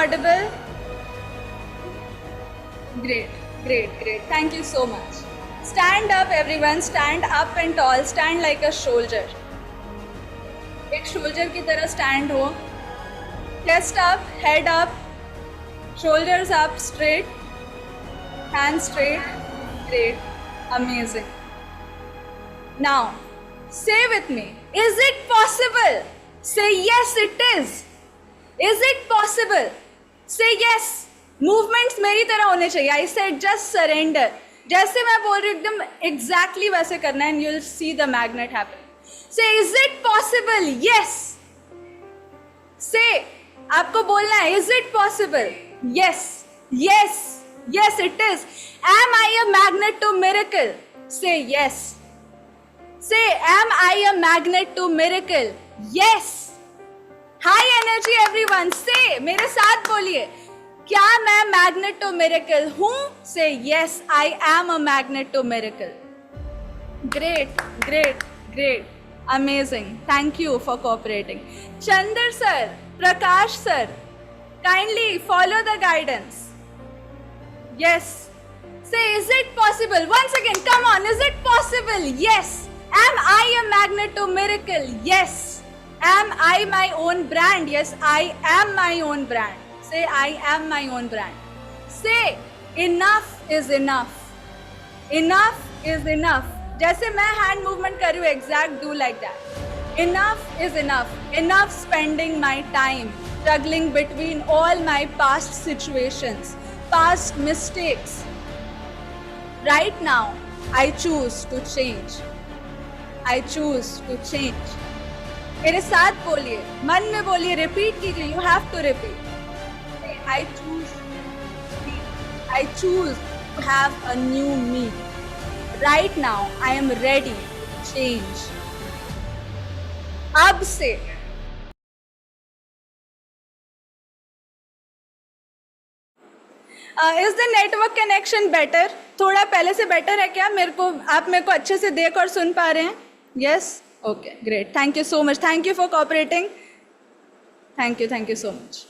audible? Great, great, great. Thank you so much. Stand up, everyone. Stand up and tall. Stand like a soldier. एक soldier की तरह stand हो. Chest up, head up, shoulders up, straight, hands straight. Great, amazing. Now, say with me. Is it possible? Say yes, it is. Is it possible? Say yes. Movements मेरी तरह होने चाहिए. I said just surrender. जैसे मैं बोल रही हूँ एकदम exactly वैसे करना है and you'll see the magnet happen. Say, is it possible? Yes. Say, आपको बोलना है. Is it possible? Yes. Yes. Yes, it is. Am I a magnet to miracle? Say yes. Say, am I a magnet to miracle? Yes. High energy everyone. Say, मेरे साथ बोलिए. क्या मैं magnet to miracle हूँ? Say yes, I am a magnet to miracle. Great, great, great, amazing. Thank you for cooperating. Chander sir, Prakash sir, kindly follow the guidance. Yes. Say is it possible? Once again, come on. Is it possible? Yes. Am I a magnet to miracle? Yes. Am I my own brand? Yes, I am my own brand. Say, I am my own brand. Say, enough is enough. Enough is enough. जैसे मैं hand movement कर रही हूँ, exact do like that. Enough is enough. Enough spending my time struggling between all my past situations, past mistakes. Right now, I choose to change. I choose to change. मेरे साथ बोलिए, मन में बोलिए, repeat कीजिए. You have to repeat. I choose to have a new me. Right now, I am ready to change. अब से is the network connection better? थोड़ा पहले से better है क्या? आप मेरे को अच्छे से देख और सुन पा रहे हैं? Yes? Okay, great. Thank you so much. Thank you for cooperating. Thank you so much.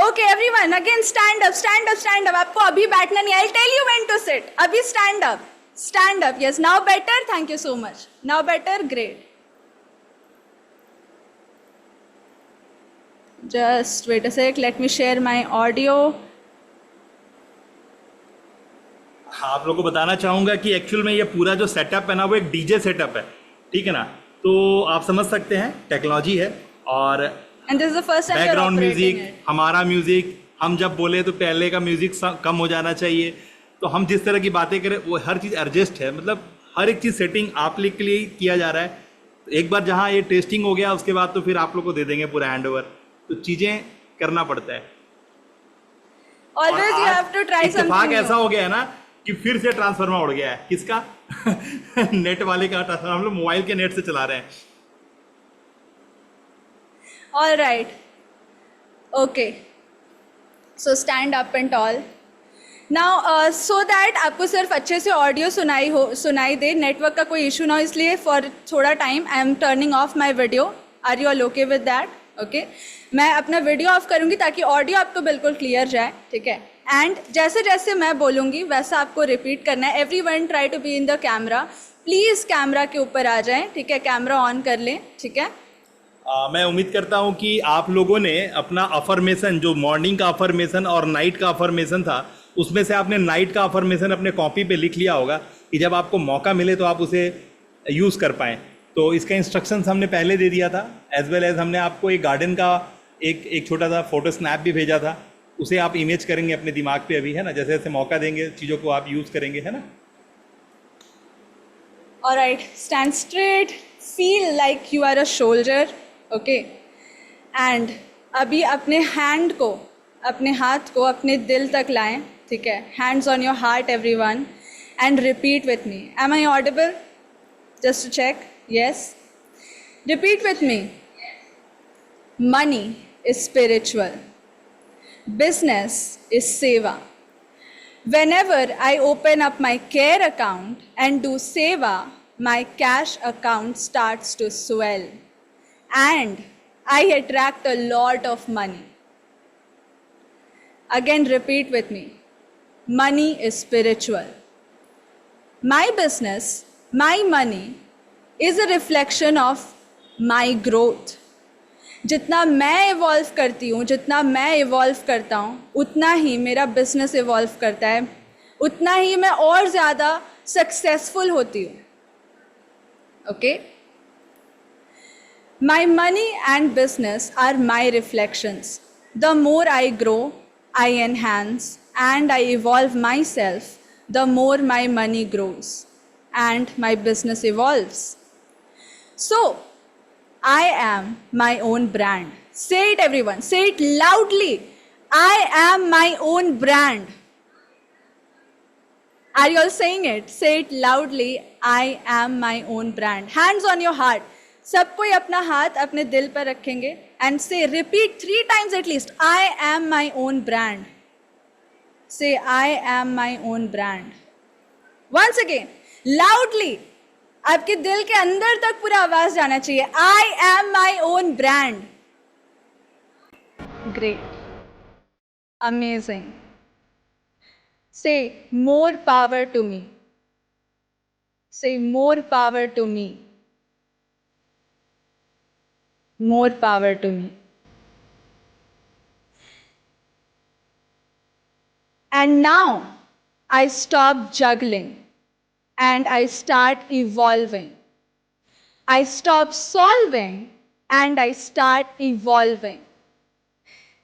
Okay, everyone, again stand up, stand up, stand up. आपको अभी बैठना नहीं. I'll tell you when to sit. अभी stand up, stand up. Yes, now better. Thank you so much. Now better. Great. Just wait a sec. Let me share my audio. आप लोगों को बताना चाहूँगा कि एक्चुअल में ये पूरा जो सेटअप है ना, वो एक डीजे सेटअप है. ठीक है ना? तो आप समझ सकते हैं टेक्नोलॉजी है और And this is the first time background music, it. हमारा म्यूजिक. हम जब बोले तो पहले का म्यूजिक कम हो जाना चाहिए. तो हम जिस तरह की बातें करें वो हर चीज़ एडजस्ट है. मतलब हर एक चीज़ सेटिंग आप लोग के लिए ही किया जा रहा है. एक बार जहाँ ये टेस्टिंग हो गया उसके बाद तो फिर आप लोग को दे देंगे पूरा हैंड ओवर. तो चीज़ें करना पड़ता है. Always you have to try something इत्तेफाक new. ऐसा हो गया है ना कि फिर से ट्रांसफार्मर उड़ गया है. किसका? नेट वाले का ट्रांसफार्मर. हम लोग मोबाइल के नेट से चला रहे हैं. All right. Okay. So stand up and tall. Now, so that आपको सिर्फ अच्छे से ऑडियो सुनाई दे, नेटवर्क का कोई इशू ना हो, इसलिए फॉर थोड़ा time I am turning off my video. Are you all okay with that? Okay. मैं अपना वीडियो ऑफ करूँगी ताकि ऑडियो आपको बिल्कुल क्लियर जाए. ठीक है. एंड जैसे जैसे मैं बोलूँगी वैसा आपको रिपीट करना है. Everyone try to be in the camera. Please camera के ऊपर आ जाएं. ठीक है. कैमरा ऑन कर लें. ठीक है. मैं उम्मीद करता हूं कि आप लोगों ने अपना अफर्मेशन, जो मॉर्निंग का अफर्मेशन और नाइट का अफर्मेशन था, उसमें से आपने नाइट का अफर्मेशन अपने कॉपी पे लिख लिया होगा कि जब आपको मौका मिले तो आप उसे यूज़ कर पाएँ. तो इसका इंस्ट्रक्शंस हमने पहले दे दिया था. एज वेल एज हमने आपको एक गार्डन का एक छोटा सा फोटो स्नैप भी भेजा था. उसे आप इमेज करेंगे अपने दिमाग पे अभी, है ना? जैसे जैसे मौका देंगे चीज़ों को आप यूज़ करेंगे, है ना? Alright, stand straight. Feel like you are a soldier. Okay. And अभी अपने हैंड को, अपने हाथ को अपने दिल तक लाएं. ठीक है. Hands on your heart everyone and repeat with me. Am I audible? Just to check. Yes. Repeat with me. Money is spiritual. Business is seva. Whenever I open up my care account and do seva, my cash account starts to swell. And I attract a lot of money. Again, repeat with me. Money is spiritual. My business, my money is a reflection of my growth. जितना मैं evolve करती हूँ, जितना मैं evolve करता हूँ, उतना ही मेरा बिजनेस इवॉल्व करता है, उतना ही मैं और ज़्यादा सक्सेसफुल होती हूँ. Okay? My money and business are my reflections. The more I grow, I enhance and I evolve myself, the more my money grows and my business evolves. So, I am my own brand. Say it, everyone. Say it loudly. I am my own brand. Are you all saying it? Say it loudly. I am my own brand. Hands on your heart. सब कोई अपना हाथ अपने दिल पर रखेंगे and say, repeat 3 times at least. I am my own brand. Say, I am my own brand. Once again, loudly. आपके दिल के अंदर तक पूरा आवाज जाना चाहिए. I am my own brand. Great. Amazing. Say, more power to me. Say, more power to me. More power to me. And now I stop juggling and I start evolving. I stop solving and I start evolving.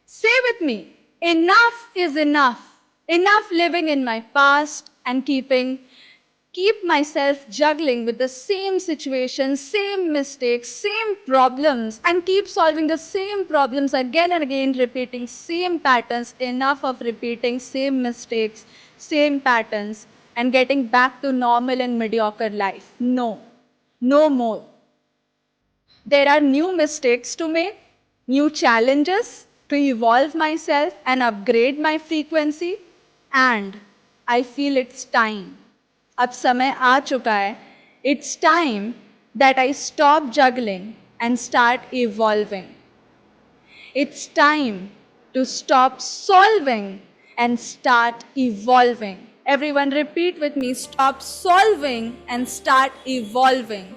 Say with me, enough is enough. Enough living in my past and keep myself juggling with the same situations, same mistakes, same problems, and keep solving the same problems again and again, repeating same patterns. Enough of repeating same mistakes, same patterns, and getting back to normal and mediocre life. No, no more. There are new mistakes to make, new challenges to evolve myself and upgrade my frequency, and I feel it's time. अब समय आ चुका है. It's time that I stop juggling and start evolving. It's time to stop solving and start evolving. Everyone repeat with me, stop solving and start evolving.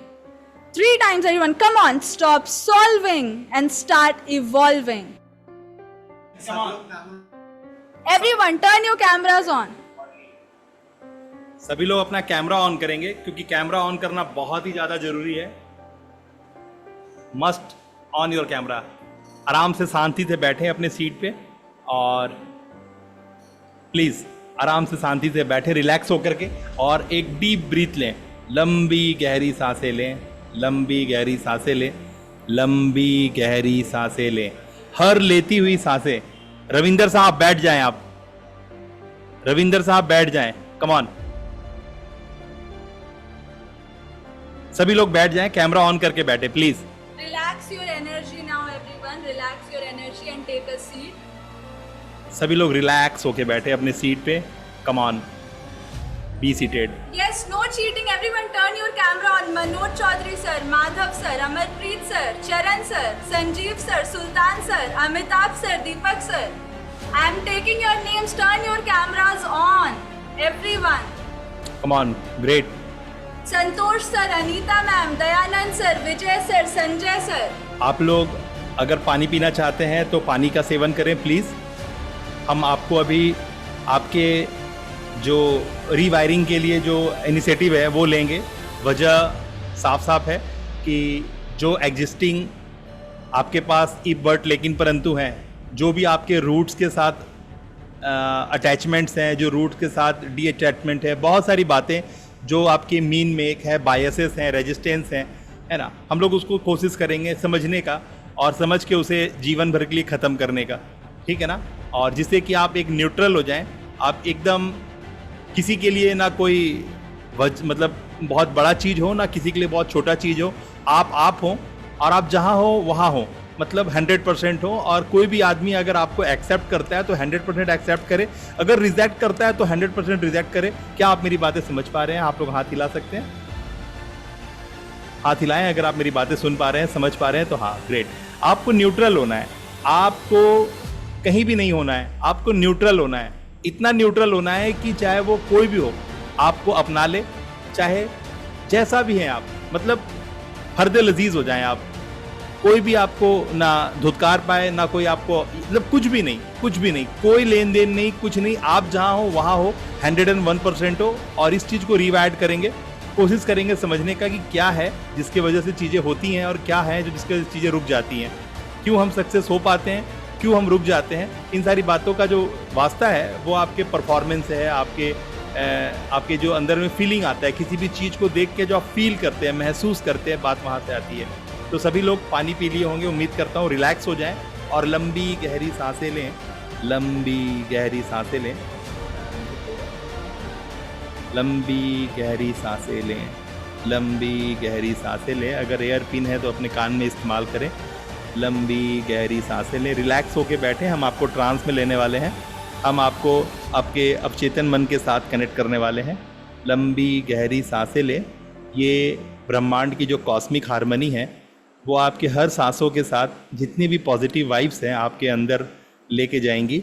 3 times everyone, come on, stop solving and start evolving. Come on. Everyone turn your cameras on. सभी लोग अपना camera on करेंगे क्योंकि camera on करना बहुत ही ज़्यादा ज़रूरी है. Must on your camera. आराम से शांति से बैठें अपने सीट पे और प्लीज़ आराम से शांति से बैठे, रिलैक्स होकर के, और एक डीप ब्रीथ लें. लंबी गहरी सांसें लें, लंबी गहरी सांसें लें, लंबी गहरी सांसें लें. हर लेती हुई सांसें. रविंदर साहब बैठ जाएं. आप रविंदर साहब बैठ जाएं. Come on. सभी लोग बैठ जाएं, कैमरा ऑन करके बैठे please. Relax your energy now, everyone. Relax your energy and take a seat. सभी लोग रिलैक्स होके बैठे अपने सीट पे. Come on, be seated. Yes, no cheating. Everyone, turn your camera on. Manoj Chaudhary sir, Madhav sir, Amarpreet sir, Charan sir, Sanjeev sir, Sultan sir, Amitabh sir, Deepak sir. I am taking your names. Turn your cameras on. Everyone. Come on, great. Santosh sir, Anita ma'am, Dayanand sir, Vijay sir, Sanjay sir. आप लोग अगर पानी पीना चाहते हैं तो पानी का सेवन करें प्लीज़. हम आपको अभी आपके जो रीवायरिंग के लिए जो इनिशिएटिव है वो लेंगे. वजह साफ साफ है कि जो एग्जिस्टिंग आपके पास इफ बट लेकिन परंतु हैं, जो भी आपके रूट्स के साथ अटैचमेंट्स हैं, जो रूट्स के साथ डी अटैचमेंट है, बहुत सारी बातें जो आपके मीन मेक है, बायसेस हैं, रेजिस्टेंस हैं, है ना. हम लोग उसको कोशिश करेंगे समझने का और समझ के उसे जीवन भर के लिए ख़त्म करने का. ठीक है ना. और जिससे कि आप एक न्यूट्रल हो जाएं. आप एकदम किसी के लिए ना कोई मतलब बहुत बड़ा चीज़ हो, ना किसी के लिए बहुत छोटा चीज़ हो. आप हो और आप जहाँ हो वहाँ हो, मतलब 100% हो. और कोई भी आदमी अगर आपको एक्सेप्ट करता है तो 100% एक्सेप्ट करे. अगर रिजेक्ट करता है तो 100% रिजेक्ट करे. क्या आप मेरी बातें समझ पा रहे हैं? आप लोग हाथ हिला सकते हैं. हाथ हिलाएं अगर आप मेरी बातें सुन पा रहे हैं, समझ पा रहे हैं तो. हाँ, ग्रेट. आपको न्यूट्रल होना है. आपको कहीं भी नहीं होना है, आपको न्यूट्रल होना है। इतना न्यूट्रल होना है कि चाहे वो कोई भी हो आपको अपना ले, चाहे जैसा भी है आप, मतलब फर्द लजीज हो जाएं आप, कोई भी आपको ना धुतकार पाए, ना कोई आपको, मतलब कुछ भी नहीं, कुछ भी नहीं, कोई लेन देन नहीं, कुछ नहीं, आप जहाँ हो वहाँ हो, 101% हो। और इस चीज़ को रिवाइड करेंगे, कोशिश करेंगे समझने का कि क्या है जिसकी वजह से चीज़ें होती हैं और क्या है जो जिसकी वजह से चीज़ें रुक जाती हैं, क्यों हम सक्सेस हो पाते हैं, क्यों हम रुक जाते हैं। इन सारी बातों का जो वास्ता है वो आपके परफॉर्मेंस है, आपके जो अंदर में फीलिंग आता है, किसी भी चीज़ को देख के जो आप फील करते हैं, महसूस करते हैं, बात वहाँ से आती है। तो सभी लोग पानी पी लिए होंगे, उम्मीद करता हूँ रिलैक्स हो जाएं और लंबी गहरी सांसें लें, लंबी गहरी सांसें लें, लंबी गहरी सांसें लें, लंबी गहरी सांसें लें। अगर एयर पिन है तो अपने कान में इस्तेमाल करें। लंबी गहरी सांसें लें, रिलैक्स होके बैठें। हम आपको ट्रांस में लेने वाले हैं, हम आपको आपके अवचेतन मन के साथ कनेक्ट करने वाले हैं। लंबी गहरी सांसें लें। ये ब्रह्मांड की जो कॉस्मिक हार्मनी है वो आपके हर सांसों के साथ जितनी भी पॉजिटिव वाइब्स हैं आपके अंदर लेके जाएंगी,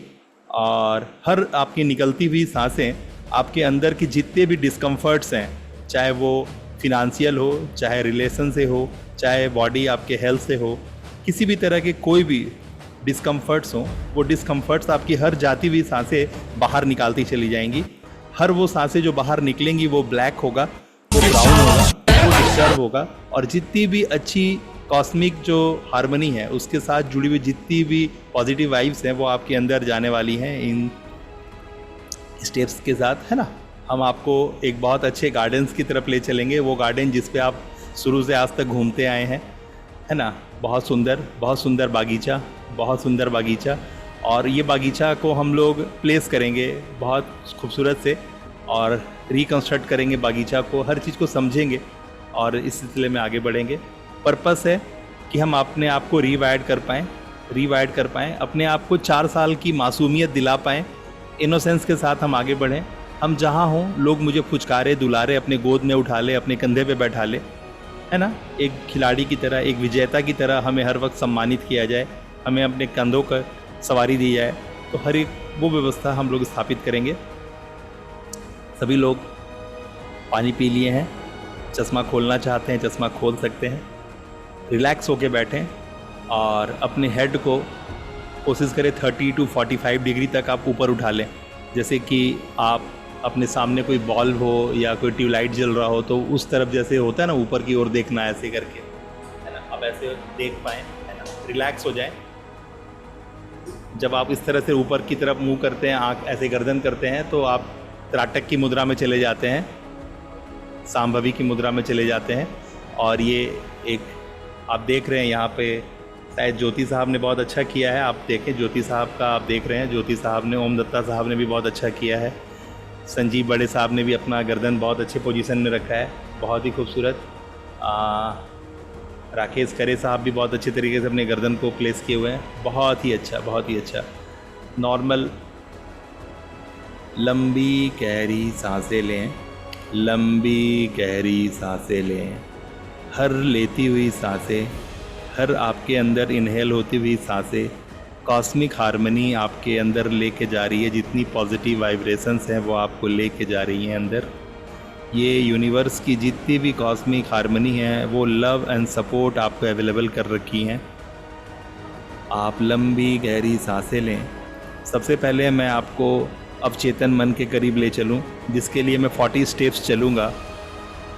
और हर आपकी निकलती हुई सांसें आपके अंदर की जितने भी डिस्कम्फर्ट्स हैं, चाहे वो फिनेंशियल हो, चाहे रिलेशन से हो, चाहे बॉडी आपके हेल्थ से हो, किसी भी तरह के कोई भी डिस्कम्फर्ट्स हो, वो डिस्कम्फर्ट्स आपकी हर जाती हुई सांसें बाहर निकालती चली जाएंगी। हर वो सांसें जो बाहर निकलेंगी वो ब्लैक होगा, वो ब्राउन होगा, वो डिस्टर्ब होगा, और जितनी भी अच्छी कॉस्मिक जो हार्मनी है उसके साथ जुड़ी हुई जितनी भी पॉजिटिव वाइब्स हैं वो आपके अंदर जाने वाली हैं इन स्टेप्स के साथ, है ना। हम आपको एक बहुत अच्छे गार्डन्स की तरफ ले चलेंगे, वो गार्डन जिस पे आप शुरू से आज तक घूमते आए हैं, है ना। बहुत सुंदर बागीचा, बहुत सुंदर बागीचा। और ये बागीचा को हम लोग प्लेस करेंगे बहुत खूबसूरत से, और रिकंस्ट्रक्ट करेंगे बागीचा को, हर चीज़ को समझेंगे और इस सिलसिले में आगे बढ़ेंगे। पर्पस है कि हम अपने आप को रिवाइड कर पाएँ, अपने आप को 4 साल की मासूमियत दिला पाएँ, इनोसेंस के साथ हम आगे बढ़ें। हम जहाँ हों लोग मुझे फुचकारे, दुलारे, अपने गोद में उठा ले, अपने कंधे पे बैठा ले, है ना। एक खिलाड़ी की तरह, एक विजेता की तरह हमें हर वक्त सम्मानित किया जाए, हमें अपने कंधों पर सवारी दी जाए। तो हर एक वो व्यवस्था हम लोग स्थापित करेंगे। सभी लोग पानी पी लिए हैं, चश्मा खोलना चाहते हैं चश्मा खोल सकते हैं। रिलैक्स होके बैठें और अपने हेड को कोशिश करें 30 to 45 डिग्री तक आप ऊपर उठा लें। जैसे कि आप अपने सामने कोई बॉल हो या कोई ट्यूबलाइट जल रहा हो तो उस तरफ जैसे होता है ना, ऊपर की ओर देखना ऐसे करके, है ना। अब ऐसे देख पाएँ, है ना, रिलैक्स हो जाएं। जब आप इस तरह से ऊपर की तरफ मुंह करते हैं, आँख ऐसे गर्दन करते हैं, तो आप त्राटक की मुद्रा में चले जाते हैं, सांभवी की मुद्रा में चले जाते हैं। और ये एक आप देख रहे हैं यहाँ पे, शायद ज्योति साहब ने बहुत अच्छा किया है, आप देखें ज्योति साहब का, आप देख रहे हैं ज्योति साहब ने, ओम दत्ता साहब ने भी बहुत अच्छा किया है, संजीव बड़े साहब ने भी अपना गर्दन बहुत अच्छे पोजीशन में रखा है, बहुत ही खूबसूरत। राकेश करे साहब भी बहुत अच्छे तरीके से अपने गर्दन को प्लेस किए हुए हैं, बहुत ही अच्छा, बहुत ही अच्छा। नॉर्मल लंबी गहरी सांसें लें, लंबी गहरी सांसें लें। हर लेती हुई सांसें, हर आपके अंदर इनहेल होती हुई सांसें कॉस्मिक हार्मनी आपके अंदर लेके जा रही है। जितनी पॉजिटिव वाइब्रेशंस हैं वो आपको लेके जा रही हैं अंदर। ये यूनिवर्स की जितनी भी कॉस्मिक हार्मनी है वो लव एंड सपोर्ट आपको अवेलेबल कर रखी हैं। आप लंबी गहरी सांसें लें। सबसे पहले मैं आपको अवचेतन मन के करीब ले चलूं, जिसके लिए मैं 40 स्टेप्स चलूँगा।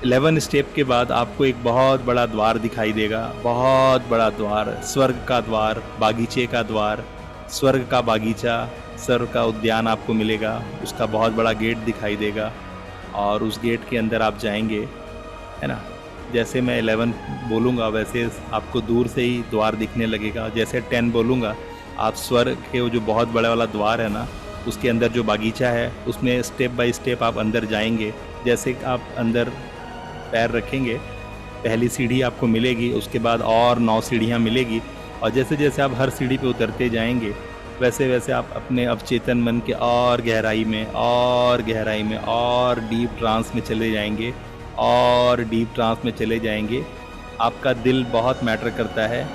11 स्टेप के बाद आपको एक बहुत बड़ा द्वार दिखाई देगा, बहुत बड़ा द्वार, स्वर्ग का द्वार, बागीचे का द्वार, स्वर्ग का बागीचा, स्वर्ग का उद्यान आपको मिलेगा। उसका बहुत बड़ा गेट दिखाई देगा और उस गेट के अंदर आप जाएंगे, है ना। जैसे मैं 11 बोलूँगा वैसे आपको दूर से ही द्वार दिखने लगेगा। जैसे 10 बोलूँगा, आप स्वर्ग के जो बहुत बड़ा वाला द्वार है ना, उसके अंदर जो बागीचा है उसमें स्टेप बाय स्टेप आप अंदर जाएंगे। जैसे आप अंदर पैर रखेंगे, पहली सीढ़ी आपको मिलेगी, उसके बाद और 9 सीढ़ियाँ मिलेगी, और जैसे जैसे आप हर सीढ़ी पे उतरते जाएंगे वैसे वैसे आप अपने अवचेतन मन के और गहराई में और डीप ट्रांस में चले जाएंगे, और डीप ट्रांस में चले जाएंगे। आपका दिल बहुत मैटर करता है,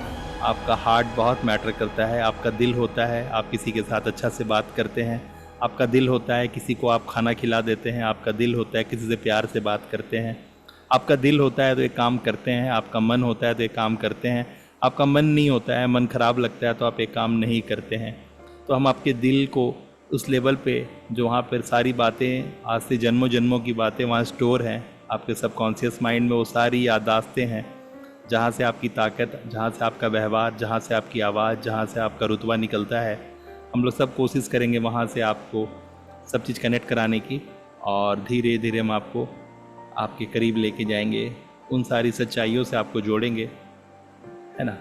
आपका हार्ट बहुत मैटर करता है, आपका दिल होता है, आप किसी के साथ अच्छा से बात करते हैं, आपका दिल होता है किसी को आप खाना खिला देते हैं, आपका दिल होता है किसी से प्यार से बात करते हैं, आपका दिल होता है तो एक काम करते हैं, आपका मन होता है तो एक काम करते हैं, आपका मन नहीं होता है, मन ख़राब लगता है तो आप एक काम नहीं करते हैं। तो हम आपके दिल को उस लेवल पे जो वहाँ पर सारी बातें आज से जन्मों जन्मों की बातें वहाँ स्टोर हैं, आपके सबकॉन्शियस माइंड में वो सारी याददाश्तें हैं, जहाँ से आपकी ताकत, जहाँ से आपका व्यवहार, जहाँ से आपकी आवाज़, जहाँ से आपका रुतबा निकलता है, हम लोग सब कोशिश करेंगे वहाँ से आपको सब चीज़ कनेक्ट कराने की, और धीरे धीरे हम आपको आपके करीब लेके जाएंगे, उन सारी सच्चाइयों से आपको जोड़ेंगे, है ना।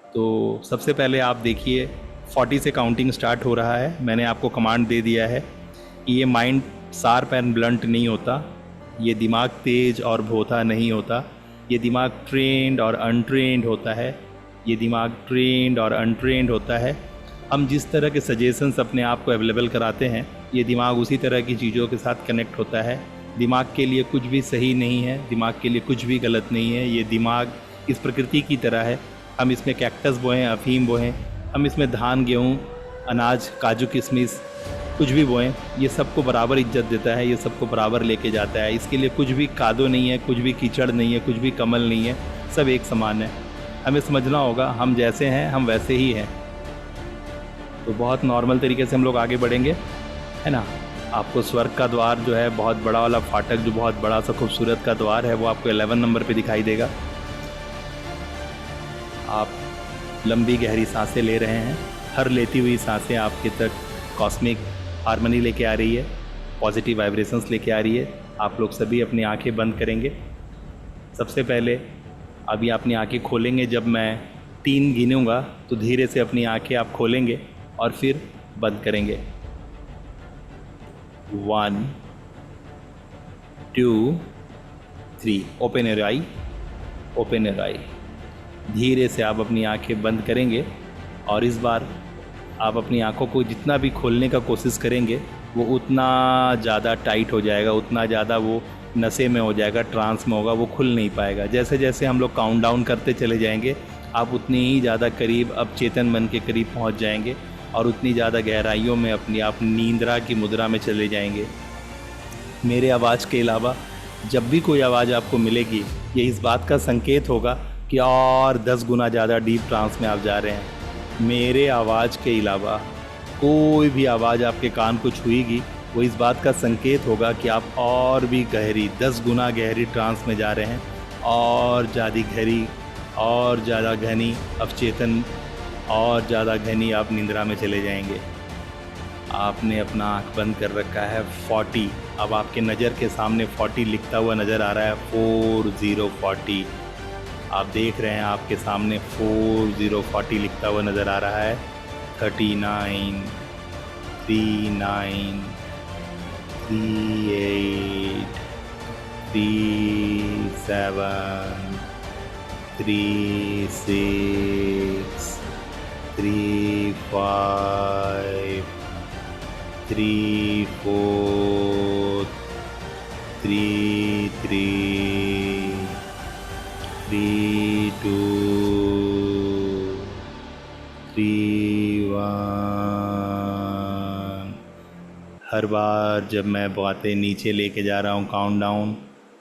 तो सबसे पहले आप देखिए 40 से काउंटिंग स्टार्ट हो रहा है। मैंने आपको कमांड दे दिया है कि ये माइंड शार्प एंड ब्लंट नहीं होता, ये दिमाग तेज और भोथा नहीं होता, ये दिमाग ट्रेंड और अनट्रेंड होता है, ये दिमाग ट्रेंड और अनट्रेंड होता है। हम जिस तरह के सजेशंस अपने आप को अवेलेबल कराते हैं, ये दिमाग उसी तरह की चीज़ों के साथ कनेक्ट होता है। दिमाग के लिए कुछ भी सही नहीं है, दिमाग के लिए कुछ भी गलत नहीं है। ये दिमाग इस प्रकृति की तरह है, हम इसमें कैक्टस बोएं, अफीम बोएं, हम इसमें धान, गेहूँ, अनाज, काजू, किशमिश कुछ भी बोएं, ये सबको बराबर इज्जत देता है, ये सबको बराबर लेके जाता है। इसके लिए कुछ भी कादो नहीं है, कुछ भी कीचड़ नहीं है, कुछ भी कमल नहीं है, सब एक समान है। हमें समझना होगा हम जैसे हैं हम वैसे ही हैं। तो बहुत नॉर्मल तरीके से हम लोग आगे बढ़ेंगे, है ना। आपको स्वर्ग का द्वार जो है, बहुत बड़ा वाला फाटक, जो बहुत बड़ा सा खूबसूरत का द्वार है, वो आपको 11 नंबर पे दिखाई देगा। आप लंबी गहरी सांसें ले रहे हैं, हर लेती हुई सांसें आपके तक कॉस्मिक हार्मनी लेके आ रही है, पॉजिटिव वाइब्रेशंस लेके आ रही है। आप लोग सभी अपनी आंखें बंद करेंगे। सबसे पहले अभी अपनी आंखें खोलेंगे, जब मैं 3 गिनूँगा तो धीरे से अपनी आंखें आप खोलेंगे और फिर बंद करेंगे। 1 2 3। Open your eye, open your eye. धीरे से आप अपनी आंखें बंद करेंगे और इस बार आप अपनी आंखों को जितना भी खोलने का कोशिश करेंगे वो उतना ज़्यादा टाइट हो जाएगा, उतना ज़्यादा वो नशे में हो जाएगा, ट्रांस में होगा, वो खुल नहीं पाएगा। जैसे जैसे हम लोग काउंट डाउन करते चले जाएंगे, आप उतनी ही ज़्यादा करीब अब चेतन मन के करीब पहुंच जाएंगे और उतनी ज़्यादा गहराइयों में अपनी आप नींद्रा की मुद्रा में चले जाएंगे। मेरे आवाज़ के अलावा जब भी कोई आवाज़ आपको मिलेगी, ये इस बात का संकेत होगा कि और 10 गुना ज़्यादा डीप ट्रांस में आप जा रहे हैं। मेरे आवाज़ के अलावा कोई भी आवाज़ आपके कान को छुएगी, वो इस बात का संकेत होगा कि आप और भी गहरी, 10 गुना गहरी ट्रांस में जा रहे हैं, और ज़्यादा गहरी, और ज़्यादा घनी अवचेतन, और ज़्यादा घनी आप निंद्रा में चले जाएंगे। आपने अपना आँख बंद कर रखा है। 40, अब आपके नज़र के सामने 40 लिखता हुआ नज़र आ रहा है। 4040 आप देख रहे हैं, आपके सामने 4040 लिखता हुआ नज़र आ रहा है। 39 39 38 37 36 35 34 33 32 31। हर बार जब मैं बातें नीचे लेके जा रहा हूँ काउंट डाउन,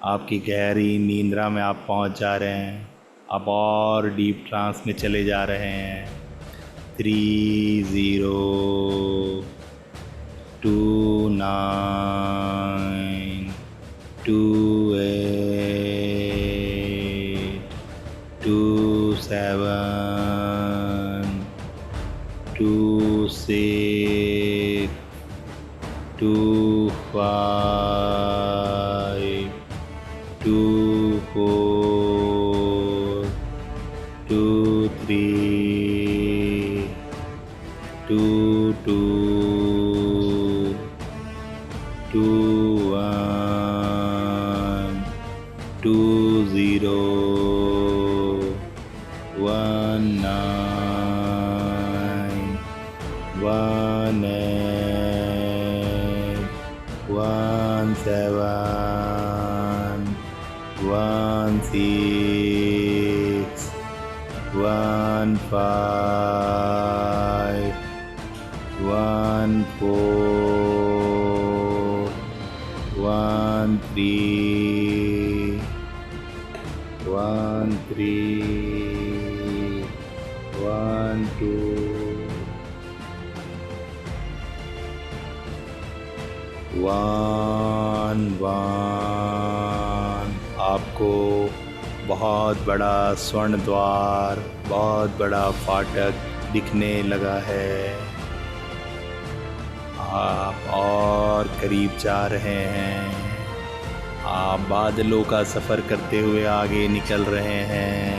आपकी गहरी नींद्रा में आप पहुँच जा रहे हैं, आप और डीप ट्रांस में चले जा रहे हैं। 30 29 28 27 26 25 24 23 22 21 20 19 18 17 16 15 5 1 4 1 3 1 3 1 2 1 1। आपको बहुत बड़ा स्वर्ण द्वार, बहुत बड़ा फाटक दिखने लगा है। आप और करीब जा रहे हैं। आप बादलों का सफ़र करते हुए आगे निकल रहे हैं।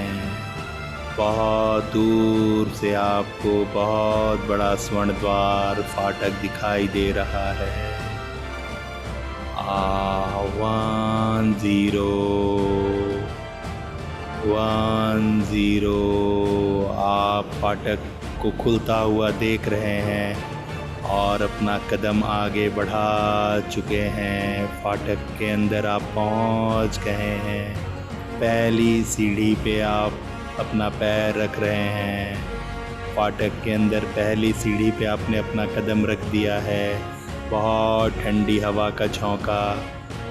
बहुत दूर से आपको बहुत बड़ा स्वर्ण द्वार फाटक दिखाई दे रहा है। 1 0 1 0। आप फाटक को खुलता हुआ देख रहे हैं और अपना कदम आगे बढ़ा चुके हैं। फाटक के अंदर आप पहुंच गए हैं। पहली सीढ़ी पे आप अपना पैर रख रहे हैं। फाटक के अंदर पहली सीढ़ी पे आपने अपना कदम रख दिया है। बहुत ठंडी हवा का झोंका,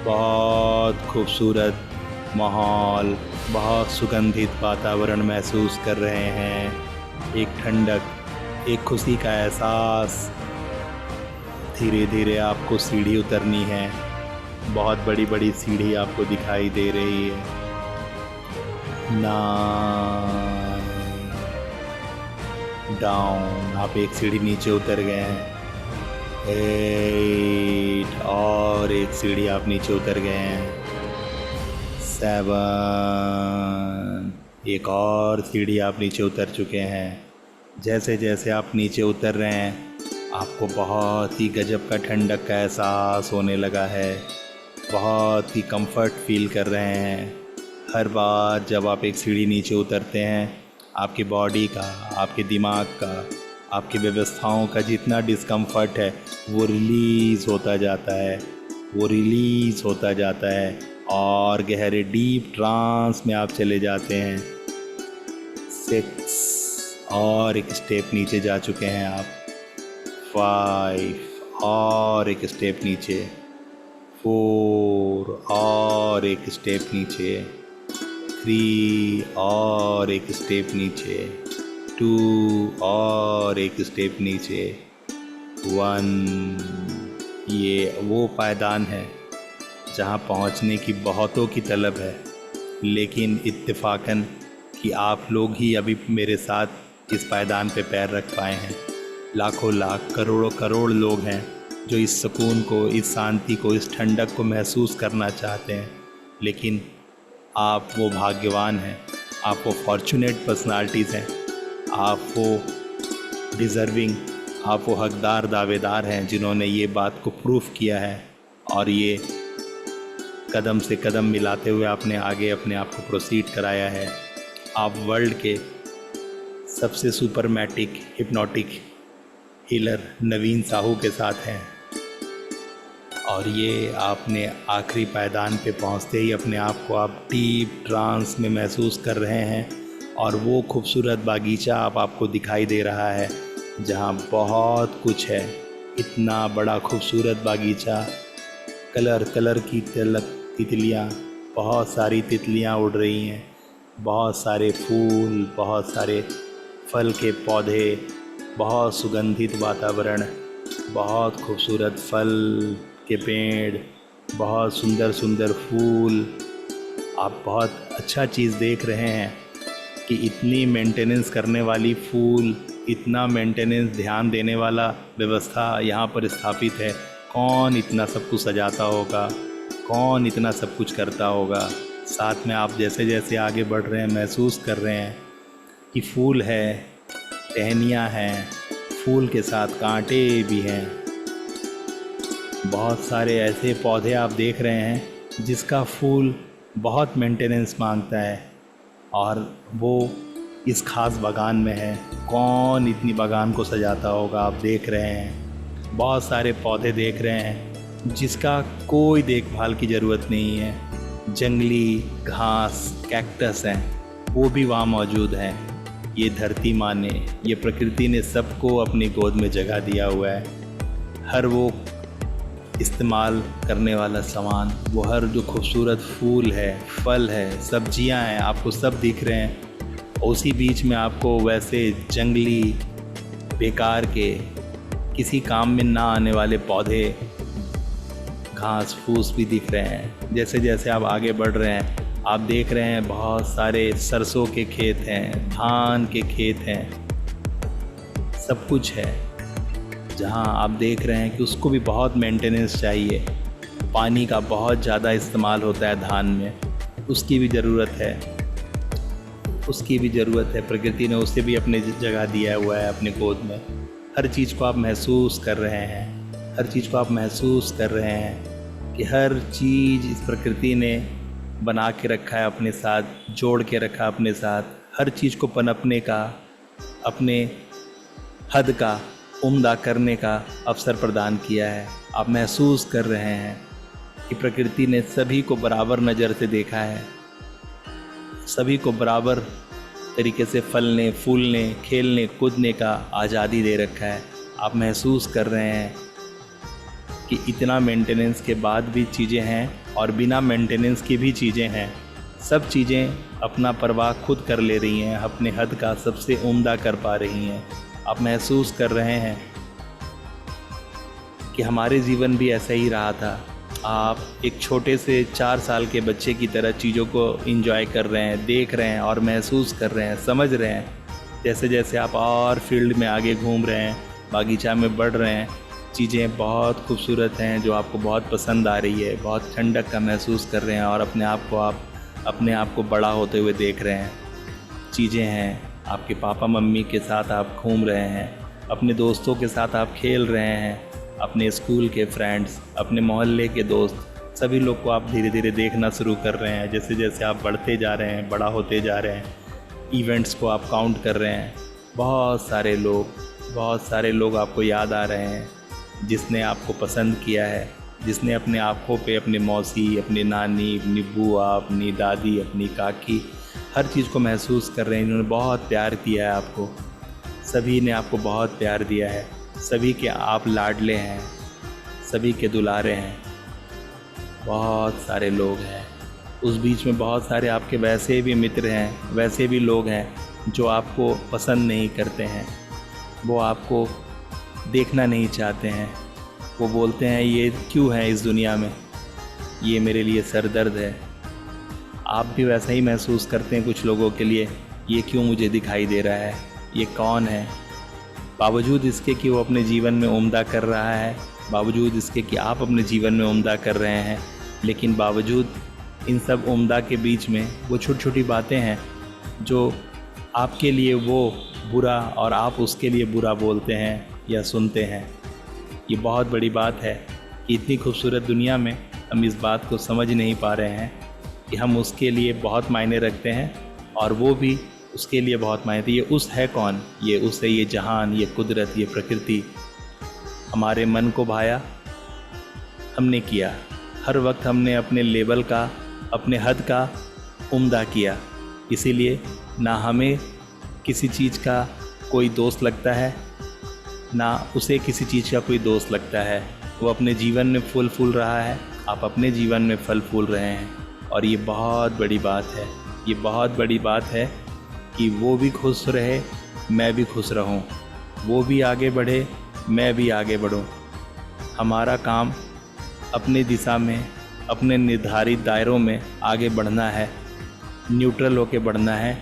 बहुत खूबसूरत माहौल, बहुत सुगंधित वातावरण महसूस कर रहे हैं। एक ठंडक, एक खुशी का एहसास। धीरे धीरे आपको सीढ़ी उतरनी है। बहुत बड़ी बड़ी सीढ़ी आपको दिखाई दे रही है। 9 डाउन, आप एक सीढ़ी नीचे उतर गए हैं। 8 और एक सीढ़ी आप नीचे उतर गए हैं। 7 एक और सीढ़ी आप नीचे उतर चुके हैं। जैसे जैसे आप नीचे उतर रहे हैं आपको बहुत ही गजब का ठंडक का एहसास होने लगा है। बहुत ही कंफर्ट फील कर रहे हैं। हर बार जब आप एक सीढ़ी नीचे उतरते हैं आपकी बॉडी का, आपके दिमाग का, आपकी व्यवस्थाओं का जितना डिस्कम्फर्ट है वो रिलीज़ होता जाता है, वो रिलीज़ होता जाता है और गहरे डीप ट्रांस में आप चले जाते हैं। 6 और एक स्टेप नीचे जा चुके हैं आप। 5 और एक स्टेप नीचे। 4 और एक स्टेप नीचे। 3 और एक स्टेप नीचे। 2 और एक स्टेप नीचे। 1। ये वो पायदान है जहाँ पहुँचने की बहुतों की तलब है, लेकिन इत्तेफाकन कि आप लोग ही अभी मेरे साथ इस पायदान पे पैर रख पाए हैं। लाखों लाख, करोड़ों करोड़ लोग हैं जो इस सुकून को, इस शांति को, इस ठंडक को महसूस करना चाहते हैं, लेकिन आप वो भाग्यवान हैं, आप वो फॉर्चुनेट पर्सनालिटीज़ हैं, आप वो डिज़र्विंग, आप वो हकदार दावेदार हैं जिन्होंने ये बात को प्रूफ किया है और ये कदम से कदम मिलाते हुए आपने आगे अपने आप को प्रोसीड कराया है। आप वर्ल्ड के सबसे सुपरमैटिक हिप्नोटिक हीलर नवीन साहू के साथ हैं और ये आपने आखिरी पायदान पे पहुंचते ही अपने आप को आप डीप ट्रांस में महसूस कर रहे हैं और वो खूबसूरत बागीचा आपको दिखाई दे रहा है जहां बहुत कुछ है। इतना बड़ा खूबसूरत बागीचा, कलर कलर की तितलियाँ, बहुत सारी तितलियाँ उड़ रही हैं, बहुत सारे फूल, बहुत सारे फल के पौधे, बहुत सुगंधित वातावरण, बहुत खूबसूरत फल के पेड़, बहुत सुंदर सुंदर फूल। आप बहुत अच्छा चीज़ देख रहे हैं कि इतनी मेंटेनेंस करने वाली फूल, इतना मेंटेनेंस ध्यान देने वाला व्यवस्था यहाँ पर स्थापित है। कौन इतना सब कुछ सजाता होगा, कौन इतना सब कुछ करता होगा। साथ में आप जैसे जैसे आगे बढ़ रहे हैं महसूस कर रहे हैं कि फूल है, टहनियाँ हैं, फूल के साथ कांटे भी हैं। बहुत सारे ऐसे पौधे आप देख रहे हैं जिसका फूल बहुत मेंटेनेंस मांगता है और वो इस ख़ास बागान में है। कौन इतनी बागान को सजाता होगा आप देख रहे हैं। बहुत सारे पौधे देख रहे हैं जिसका कोई देखभाल की ज़रूरत नहीं है। जंगली घास, कैक्टस हैं, वो भी वहाँ मौजूद हैं। ये धरती माँ ने, ये प्रकृति ने सबको अपनी गोद में जगह दिया हुआ है। हर वो इस्तेमाल करने वाला सामान, वो हर जो खूबसूरत फूल है, फल है, सब्जियां हैं, आपको सब दिख रहे हैं। उसी बीच में आपको वैसे जंगली, बेकार के, किसी काम में ना आने वाले पौधे, घास फूस भी दिख रहे हैं। जैसे जैसे आप आगे बढ़ रहे हैं, आप देख रहे हैं बहुत सारे सरसों के खेत हैं, धान के खेत हैं, सब कुछ है। जहाँ आप देख रहे हैं कि उसको भी बहुत मेंटेनेंस चाहिए, पानी का बहुत ज़्यादा इस्तेमाल होता है धान में, उसकी भी ज़रूरत है, उसकी भी ज़रूरत है। प्रकृति ने उसे भी अपनी जगह दिया हुआ है अपने गोद में। हर चीज़ को आप महसूस कर रहे हैं, हर चीज़ को आप महसूस कर रहे हैं कि हर चीज़ इस प्रकृति ने बना के रखा है अपने साथ, जोड़ के रखा अपने साथ। हर चीज़ को पनपने का, अपने हद का उम्दा करने का अवसर प्रदान किया है। आप महसूस कर रहे हैं कि प्रकृति ने सभी को बराबर नज़र से देखा है, सभी को बराबर तरीके से फलने, फूलने, खेलने, कूदने का आज़ादी दे रखा है। आप महसूस कर रहे हैं कि इतना मेंटेनेंस के बाद भी चीज़ें हैं और बिना मेंटेनेंस की भी चीज़ें हैं। सब चीज़ें अपना परवाह खुद कर ले रही हैं, अपने हद का सबसे उम्दा कर पा रही हैं। आप महसूस कर रहे हैं कि हमारे जीवन भी ऐसा ही रहा था। आप एक छोटे से 4 साल के बच्चे की तरह चीज़ों को एंजॉय कर रहे हैं, देख रहे हैं और महसूस कर रहे हैं, समझ रहे हैं। जैसे जैसे आप और फील्ड में आगे घूम रहे हैं, बागीचा में बढ़ रहे हैं, चीज़ें बहुत खूबसूरत हैं जो आपको बहुत पसंद आ रही है, बहुत ठंडक का महसूस कर रहे हैं और अपने आप को बड़ा होते हुए देख रहे हैं। चीज़ें हैं, आपके पापा मम्मी के साथ आप घूम रहे हैं, अपने दोस्तों के साथ आप खेल रहे हैं, अपने स्कूल के फ्रेंड्स, अपने मोहल्ले के दोस्त, सभी लोग को आप धीरे धीरे देखना शुरू कर रहे हैं। जैसे जैसे आप बढ़ते जा रहे हैं, बड़ा होते जा रहे हैं, इवेंट्स को आप काउंट कर रहे हैं। बहुत सारे लोग आपको याद आ रहे हैं जिसने आपको पसंद किया है, जिसने अपने आँखों पे अपनी मौसी, अपनी नानी, अपनी बुआ, अपनी दादी, अपनी काकी, हर चीज़ को महसूस कर रहे हैं। इन्होंने बहुत प्यार दिया है आपको, सभी ने आपको बहुत प्यार दिया है, सभी के आप लाडले हैं, सभी के दुलारे हैं। बहुत सारे लोग हैं, उस बीच में बहुत सारे आपके वैसे भी मित्र हैं, वैसे भी लोग हैं जो आपको पसंद नहीं करते हैं, वो आपको देखना नहीं चाहते हैं। वो बोलते हैं ये क्यों है इस दुनिया में, ये मेरे लिए सर दर्द है। आप भी वैसा ही महसूस करते हैं कुछ लोगों के लिए, ये क्यों मुझे दिखाई दे रहा है, ये कौन है। बावजूद इसके कि वो अपने जीवन में उम्दा कर रहा है, बावजूद इसके कि आप अपने जीवन में उम्दा कर रहे हैं, लेकिन बावजूद इन सब उम्दा के बीच में वो छोटी छोटी बातें हैं जो आपके लिए वो बुरा और आप उसके लिए बुरा बोलते हैं या सुनते हैं। ये बहुत बड़ी बात है कि इतनी खूबसूरत दुनिया में हम इस बात को समझ नहीं पा रहे हैं कि हम उसके लिए बहुत मायने रखते हैं और वो भी उसके लिए बहुत मायने। ये उस है कौन, ये उस है, ये जहान, ये कुदरत, ये प्रकृति। हमारे मन को भाया, हमने किया। हर वक्त हमने अपने लेवल का, अपने हद का उम्दा किया। इसीलिए ना हमें किसी चीज़ का कोई दोस्त लगता है, ना उसे किसी चीज़ का कोई दोस्त लगता है। वो अपने जीवन में फल फूल रहा है, आप अपने जीवन में फल फूल रहे हैं। और ये बहुत बड़ी बात है, ये बहुत बड़ी बात है कि वो भी खुश रहे, मैं भी खुश रहूं, वो भी आगे बढ़े, मैं भी आगे बढ़ूं। हमारा काम अपनी दिशा में, अपने निर्धारित दायरों में आगे बढ़ना है, न्यूट्रल होके बढ़ना है।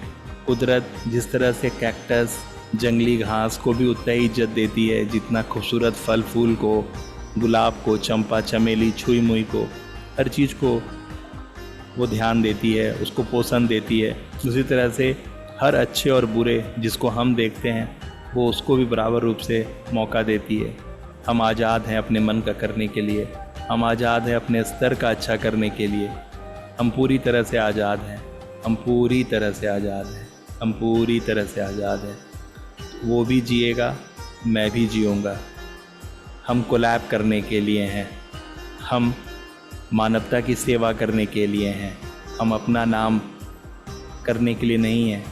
कुदरत जिस तरह से कैक्टस, जंगली घास को भी उतना ही इज्जत देती है जितना खूबसूरत फल फूल को, गुलाब को, चंपा चमेली, छुई मुई को, हर चीज़ को वो ध्यान देती है, उसको पोषण देती है। उसी तरह से हर अच्छे और बुरे जिसको हम देखते हैं वो उसको भी बराबर रूप से मौका देती है। हम आज़ाद हैं अपने मन का करने के लिए, हम आज़ाद हैं अपने स्तर का अच्छा करने के लिए। हम पूरी तरह से आज़ाद हैं, हम पूरी तरह से आज़ाद हैं, हम पूरी तरह से आज़ाद हैं। वो भी जिएगा, मैं भी जीऊँगा। हम कोलैब करने के लिए हैं, हम मानवता की सेवा करने के लिए हैं। हम अपना नाम करने के लिए नहीं हैं,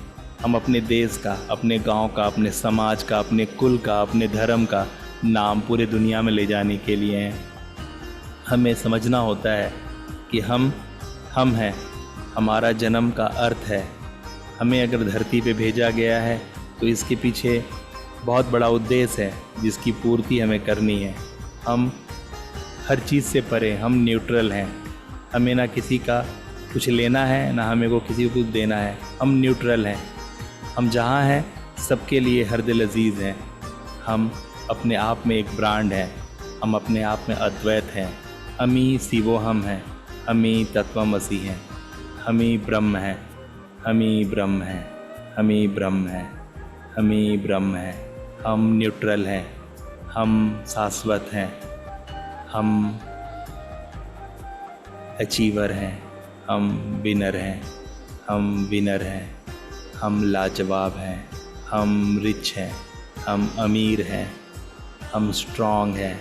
हम अपने देश का, अपने गांव का, अपने समाज का, अपने कुल का, अपने धर्म का नाम पूरे दुनिया में ले जाने के लिए हैं। हमें समझना होता है कि हम हैं, हमारा जन्म का अर्थ है। हमें अगर धरती पे भेजा गया है तो इसके पीछे बहुत बड़ा उद्देश्य है जिसकी पूर्ति हमें करनी है। हम हर चीज़ से परे, हम न्यूट्रल हैं। हमें ना किसी का कुछ लेना है, ना हमें को किसी को कुछ देना है। हम न्यूट्रल हैं। हम जहाँ हैं सबके लिए हर दिल अजीज़ हैं। हम अपने आप में एक ब्रांड हैं। हम अपने आप में अद्वैत हैं। हम ही शिवो हम हैं। हम ही तत्वमसी हैं। हम ही ब्रह्म हैं। हम ही ब्रह्म हैं। हम ही ब्रह्म हैं। हम ही ब्रह्म हैं। हम न्यूट्रल हैं। हम शाश्वत हैं। हम अचीवर हैं। हम विनर हैं। हम विनर हैं। हम लाजवाब हैं। हम रिच हैं। हम अमीर हैं। हम स्ट्रॉन्ग हैं।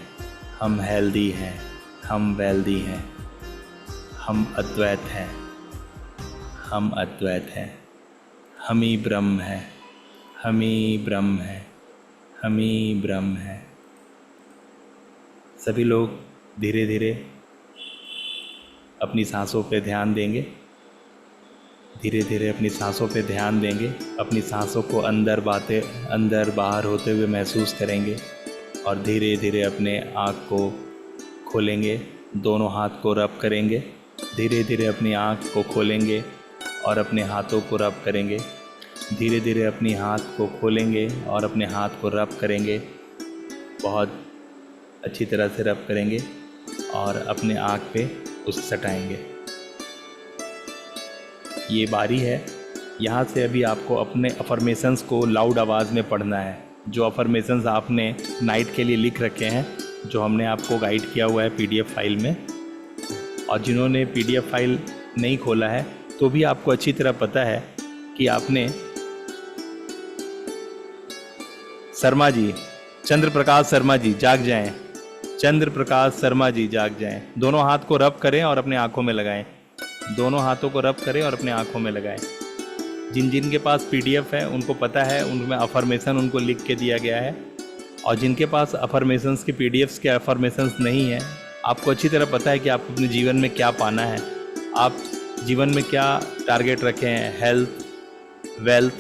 हम हेल्दी हैं। हम वेल्दी हैं। हम अद्वैत हैं। हम अद्वैत हैं। हम ही ब्रह्म हैं। हम ही ब्रह्म हैं। हम ही ब्रह्म हैं। सभी लोग धीरे धीरे अपनी सांसों पे ध्यान देंगे। धीरे धीरे अपनी सांसों पे ध्यान देंगे। अपनी सांसों को अंदर बाहर होते हुए महसूस करेंगे और धीरे धीरे अपने आँख को खोलेंगे। दोनों हाथ को रब करेंगे। धीरे धीरे अपनी आँख को खोलेंगे और अपने हाथों को रब करेंगे। धीरे धीरे अपनी हाथ को खोलेंगे और अपने हाथ को रब करेंगे। बहुत अच्छी तरह से रब करेंगे और अपने आँख पे उसे सटाएंगे। ये बारी है, यहाँ से अभी आपको अपने अफर्मेशंस को लाउड आवाज़ में पढ़ना है। जो अफर्मेशंस आपने नाइट के लिए लिख रखे हैं, जो हमने आपको गाइड किया हुआ है पीडीएफ फाइल में, और जिन्होंने पीडीएफ फाइल नहीं खोला है तो भी आपको अच्छी तरह पता है कि आपने शर्मा जी, चंद्र प्रकाश शर्मा जी जाग जाएं। चंद्र प्रकाश शर्मा जी जाग जाएं। दोनों हाथ को रब करें और अपने आँखों में लगाएं। दोनों हाथों को रब करें और अपने आँखों में लगाएं। जिन जिन के पास पीडीएफ है उनको पता है, उनमें अफर्मेशन उनको लिख के दिया गया है। और जिनके पास अफर्मेशंस के पीडीएफ्स के अफर्मेशंस नहीं है, आपको अच्छी तरह पता है कि आपको अपने जीवन में क्या पाना है। आप जीवन में क्या टारगेट रखे हैं। Health, wealth,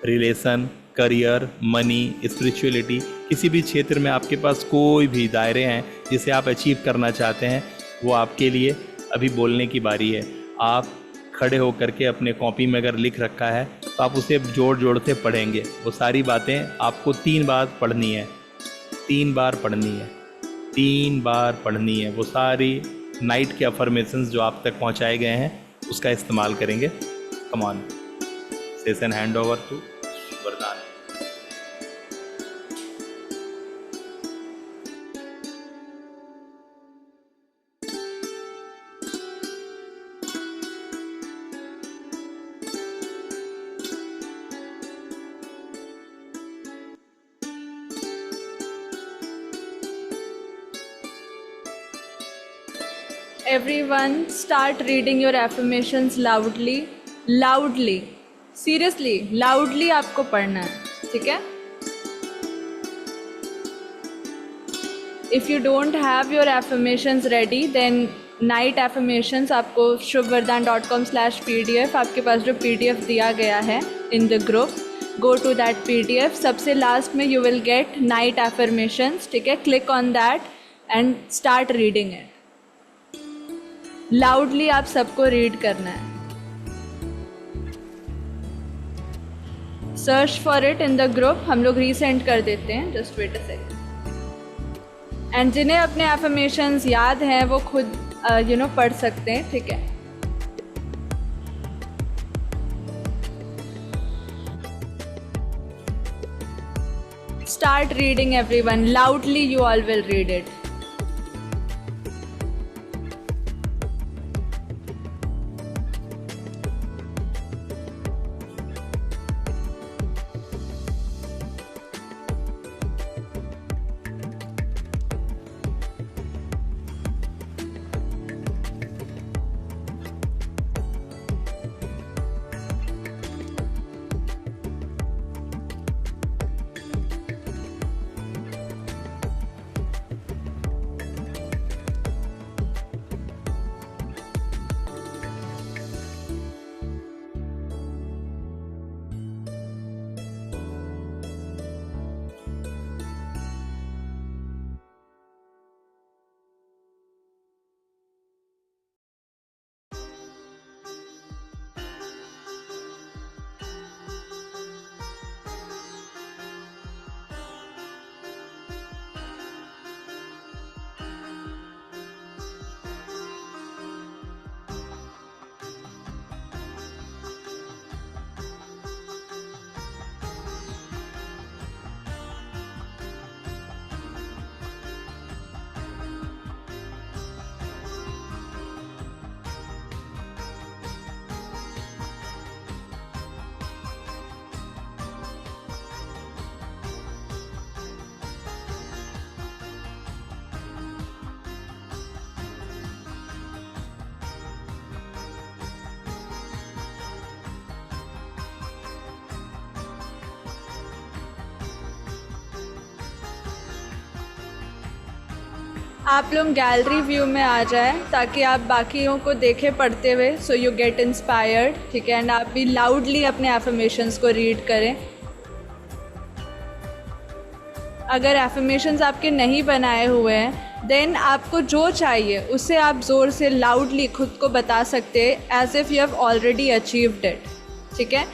relation, career, money, spirituality, किसी भी क्षेत्र में आपके पास कोई भी दायरे हैं जिसे आप अचीव करना चाहते हैं, वो आपके लिए अभी बोलने की बारी है। आप खड़े होकर के अपने कॉपी में अगर लिख रखा है तो आप उसे जोड़ जोड़ से पढ़ेंगे। वो सारी बातें आपको 3 बार पढ़नी है। 3 बार पढ़नी है। 3 बार पढ़नी है। वो सारी नाइट के अफर्मेशंस जो आप तक पहुंचाए गए हैं उसका इस्तेमाल करेंगे। Come on, session hand over to Vardaan. Everyone start reading your affirmations loudly, seriously, loudly आपको पढ़ना है, ठीक है? If you don't have your affirmations ready, then night affirmations आपको shubhvardhan.com/pdf, आपके पास जो PDF दिया गया है in the group, go to that PDF. सबसे लास्ट में you will get night affirmations, ठीक है? Click on that and start reading it. Loudly आप सबको रीड करना है। Search for it in the group, हम लोग रीसेंड कर देते हैं। Just wait a second. And जिन्हें अपने एफर्मेशंस याद हैं वो खुद पढ़ सकते हैं, ठीक है? Start reading everyone, loudly you all will read it. आप लोग गैलरी व्यू में आ जाएं ताकि आप बाकियों को देखें पढ़ते हुए, सो यू गेट इंस्पायर्ड, ठीक है। एंड आप भी लाउडली अपने एफर्मेशंस को रीड करें। अगर एफर्मेशंस आपके नहीं बनाए हुए हैं देन आपको जो चाहिए उसे आप ज़ोर से लाउडली खुद को बता सकते हैं as if you have already achieved it, ठीक है।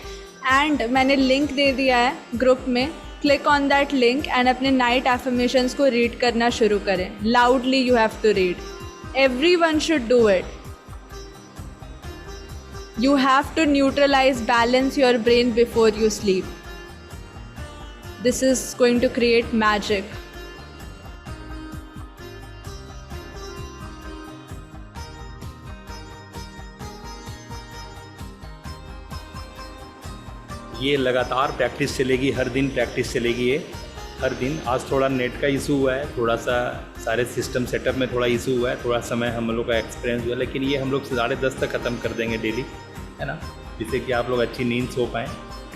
एंड मैंने लिंक दे दिया है ग्रुप में, click on that link and अपने नाइट एफर्मेशंस को रीड करना शुरू करें। Loudly you have to read, everyone should do it. You have to neutralise, balance your brain before you sleep. This is going to create magic. ये लगातार practice चलेगी, हर दिन practice चलेगी ये हर दिन। आज थोड़ा नेट का इशू हुआ है, थोड़ा सा सारे सिस्टम सेटअप में थोड़ा इशू हुआ है, थोड़ा समय हम लोग का एक्सपीरियंस हुआ, लेकिन ये हम लोग 10:30 तक ख़त्म कर देंगे डेली, है ना, जिससे कि आप लोग अच्छी नींद सो पाएँ।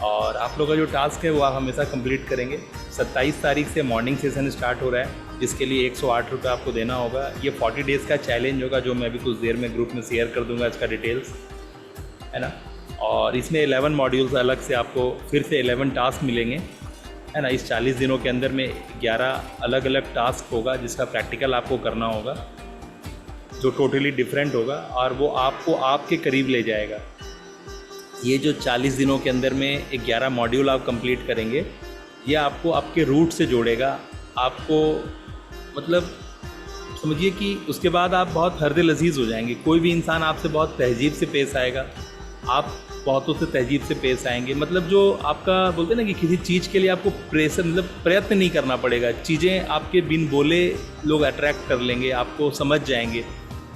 और आप लोग का जो टास्क है वो आप हमेशा कंप्लीट करेंगे। 27 तारीख से मॉर्निंग सेशन स्टार्ट हो रहा है, जिसके लिए 108 रुपये आपको देना होगा। ये 40 डेज़ का चैलेंज होगा, जो मैं अभी कुछ देर में ग्रुप में शेयर कर दूंगा इसका डिटेल्स, है ना। और इसमें 11 मॉड्यूल्स अलग से आपको फिर से 11 टास्क मिलेंगे, है ना। इस 40 दिनों के अंदर में 11 अलग अलग टास्क होगा, जिसका प्रैक्टिकल आपको करना होगा, जो टोटली डिफरेंट होगा और वो आपको आपके करीब ले जाएगा। ये जो 40 दिनों के अंदर में 11 मॉड्यूल आप कंप्लीट करेंगे, ये आपको आपके रूट से जोड़ेगा। आपको मतलब समझिए कि उसके बाद आप बहुत हरदिल अजीज़ हो जाएंगे। कोई भी इंसान आपसे बहुत तहजीब से पेश आएगा, आप बहुतों से तहजीब से पेश आएंगे। मतलब जो आपका बोलते हैं ना कि किसी चीज़ के लिए आपको प्रेशर मतलब प्रयत्न नहीं करना पड़ेगा, चीज़ें आपके बिन बोले लोग अट्रैक्ट कर लेंगे, आपको समझ जाएंगे।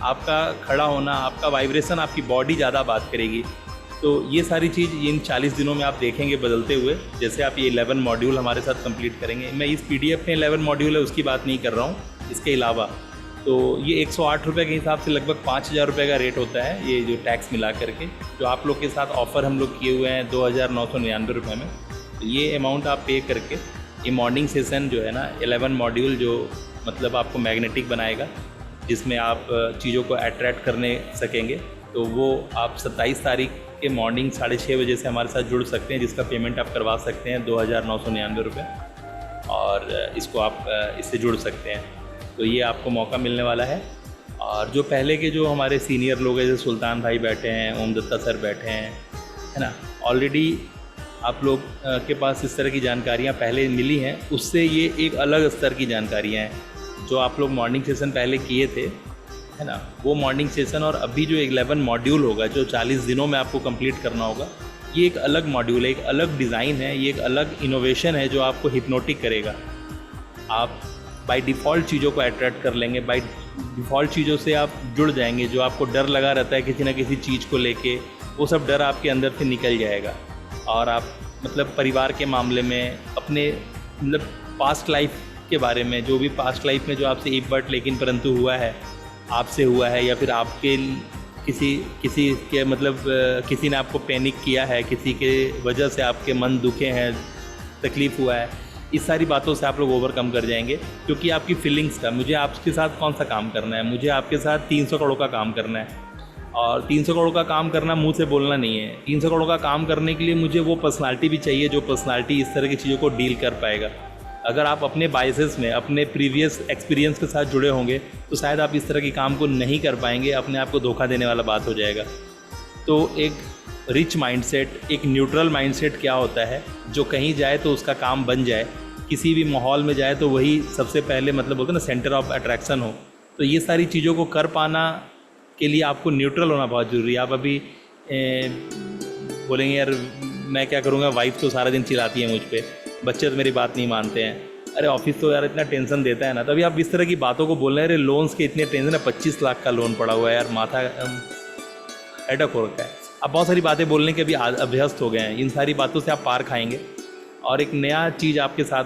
आपका खड़ा होना, आपका वाइब्रेशन, आपकी बॉडी ज़्यादा बात करेगी। तो ये सारी चीज़ इन 40 दिनों में आप देखेंगे बदलते हुए, जैसे आप ये 11 मॉड्यूल हमारे साथ कंप्लीट करेंगे। मैं इस PDF में 11 मॉड्यूल है उसकी बात नहीं कर रहा हूँ, इसके अलावा तो ये 108 रुपये के हिसाब से लगभग 5000 रुपये का रेट होता है, ये जो टैक्स मिला करके। जो आप लोग के साथ ऑफ़र हम लोग किए हुए हैं 2999 रुपये में, तो ये अमाउंट आप पे करके ये मॉर्निंग सेशन जो है ना 11 मॉड्यूल जो मतलब आपको मैग्नेटिक बनाएगा, जिसमें आप चीज़ों को अट्रैक्ट करने सकेंगे, तो वो आप 27 तारीख के मॉर्निंग 6:30 बजे से हमारे साथ जुड़ सकते हैं, जिसका पेमेंट आप करवा सकते हैं 2999 रुपये, और इसको आप इससे जुड़ सकते हैं। तो ये आपको मौका मिलने वाला है। और जो पहले के जो हमारे सीनियर लोग हैं, जैसे सुल्तान भाई बैठे हैं, ओम दत्ता सर बैठे हैं, है ना, ऑलरेडी आप लोग के पास इस तरह की जानकारियाँ पहले मिली हैं, उससे ये एक अलग स्तर की जानकारियाँ हैं। जो आप लोग मॉर्निंग सेशन पहले किए थे, है ना, वो मॉर्निंग सेशन और अभी जो 11 मॉड्यूल होगा जो 40 दिनों में आपको कंप्लीट करना होगा, ये एक अलग मॉड्यूल है, एक अलग डिज़ाइन है, ये एक अलग इनोवेशन है जो आपको हिप्नोटिक करेगा। आप बाय डिफ़ॉल्ट चीज़ों को अट्रैक्ट कर लेंगे, बाय डिफ़ॉल्ट चीज़ों से आप जुड़ जाएंगे। जो आपको डर लगा रहता है किसी न किसी चीज़ को लेके, वो सब डर आपके अंदर से निकल जाएगा। और आप मतलब परिवार के मामले में, अपने मतलब पास्ट लाइफ के बारे में, जो भी पास्ट लाइफ में जो आपसे एक बट लेकिन परंतु हुआ है, आपसे हुआ है, या फिर आपके किसी के मतलब किसी ने आपको पैनिक किया है, किसी के वजह से आपके मन दुखे हैं, तकलीफ़ हुआ है, इस सारी बातों से आप लोग ओवरकम कर जाएंगे। क्योंकि आपकी फीलिंग्स का, मुझे आपके साथ कौन सा काम करना है, मुझे आपके साथ 300 करोड़ का काम करना है। और 300 करोड़ का काम करना मुंह से बोलना नहीं है। 300 करोड़ का काम करने के लिए मुझे वो पर्सनालिटी भी चाहिए जो पर्सनालिटी इस तरह की चीज़ों को डील कर पाएगा। अगर आप अपने बायसेस में, अपने प्रीवियस एक्सपीरियंस के साथ जुड़े होंगे, तो शायद आप इस तरह के काम को नहीं कर पाएंगे, अपने आप को धोखा देने वाला बात हो जाएगा। तो एक रिच माइंडसेट, एक न्यूट्रल माइंडसेट क्या होता है, जो कहीं जाए तो उसका काम बन जाए, किसी भी माहौल में जाए तो वही सबसे पहले मतलब बोलते हैं ना सेंटर ऑफ अट्रैक्शन हो। तो ये सारी चीज़ों को कर पाना के लिए आपको न्यूट्रल होना बहुत ज़रूरी है। आप अभी बोलेंगे यार मैं क्या करूँगा, वाइफ तो सारा दिन चिल्लाती है मुझ पर, बच्चे तो मेरी बात नहीं मानते हैं, अरे ऑफिस तो यार इतना टेंशन देता है ना। तभी आप इस तरह की बातों को बोल रहे हैं, अरे लोन्स के इतने टेंशन है, 25 लाख का लोन पड़ा हुआ है यार, माथा हेडक हो रखा है। आप बहुत सारी बातें बोलने के अभी अभ्यस्त हो गए हैं। इन सारी बातों से आप पार खाएंगे और एक नया चीज़ आपके साथ